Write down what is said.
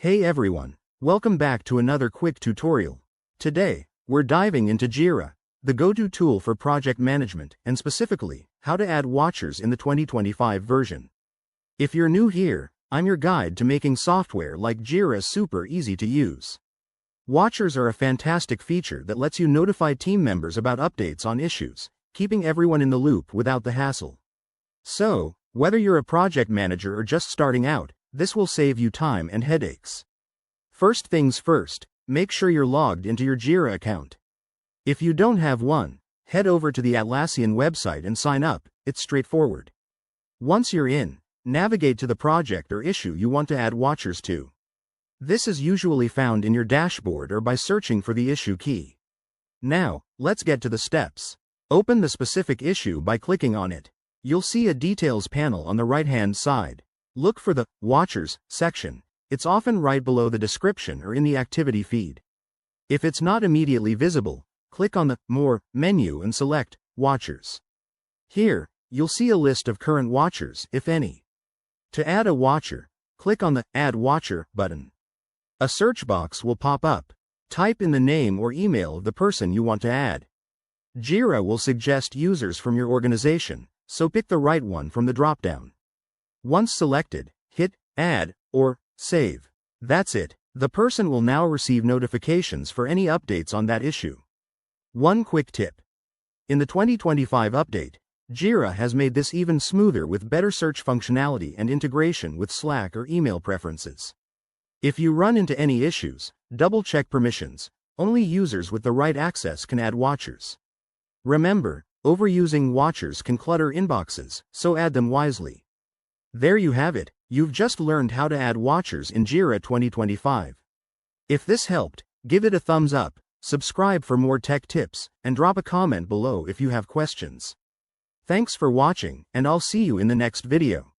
Hey everyone, welcome back to another quick tutorial. Today, we're diving into Jira, the go-to tool for project management, and specifically, how to add watchers in the 2025 version. If you're new here, I'm your guide to making software like Jira super easy to use. Watchers are a fantastic feature that lets you notify team members about updates on issues, keeping everyone in the loop without the hassle. So, whether you're a project manager or just starting out, this will save you time and headaches. First things first, make sure you're logged into your Jira account. If you don't have one, head over to the Atlassian website and sign up. It's straightforward. Once you're in, navigate to the project or issue you want to add watchers to. This is usually found in your dashboard or by searching for the issue key. Now, let's get to the steps. Open the specific issue by clicking on it. You'll see a details panel on the right-hand side. Look for the Watchers section. It's often right below the description or in the activity feed. If it's not immediately visible, click on the More menu and select Watchers. Here, you'll see a list of current watchers, if any. To add a watcher, click on the Add Watcher button. A search box will pop up. Type in the name or email of the person you want to add. Jira will suggest users from your organization, so pick the right one from the drop-down. Once selected, hit Add or Save. That's it. The person will now receive notifications for any updates on that issue. One quick tip. In the 2025 update, Jira has made this even smoother with better search functionality and integration with Slack or email preferences. If you run into any issues, double-check permissions. Only users with the right access can add watchers. Remember, overusing watchers can clutter inboxes, so add them wisely. There you have it, you've just learned how to add watchers in Jira 2025. If this helped, give it a thumbs up, subscribe for more tech tips, and drop a comment below if you have questions. Thanks for watching, and I'll see you in the next video.